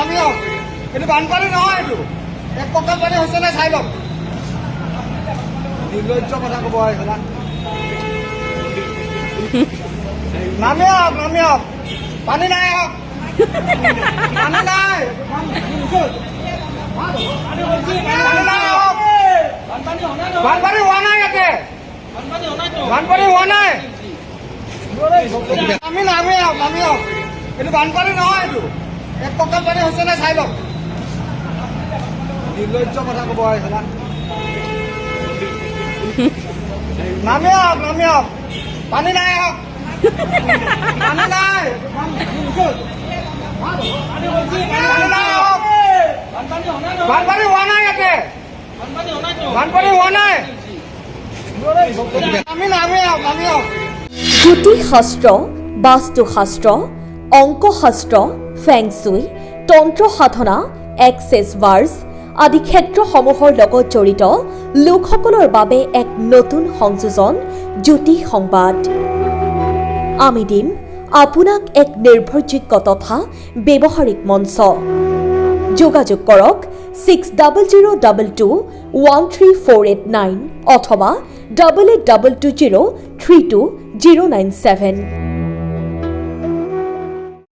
নামিয়ক এইটো বানপানী নহয় এইটো এক কঁকাল পানী হৈছে নে চাই লওক নিৰ্লজ্জ কথা ক'ব এইবিলাক নামিয়ক পানী নাই পানী নাই বানপানী হোৱা নাই ইয়াতে বানপানী হোৱা নাই আমি নামিয়ক এইটো বানপানী নহয় এইটো এক কঁকাল পানী হৈছে নে চাই লওক নিৰ্লজ্জ কথা ক'ব এইবিলাক নামিয়ক পানী নাই পানী নাই বানপানী হোৱা নাই ইয়াতে বানপানী হোৱা নাই আমি নামিয়ক জ্যোতিষশাস্ত্ৰ, বাস্তুশাস্ত্ৰ, অংকশাস্ত্ৰ, ফেংচুই, তন্ত্ৰ সাধনা, এক্সেছ ৱাৰ্ছ আদি ক্ষেত্ৰসমূহৰ লগত জড়িত লোকসকলৰ বাবে এক নতুন সংযোজন জ্যোতিষ সংবাদ। আমি দিম আপোনাক এক নিৰ্ভৰযোগ্য তথা ব্যৱহাৰিক মঞ্চ। যোগাযোগ কৰক 6002213489 অথবা 8822032097।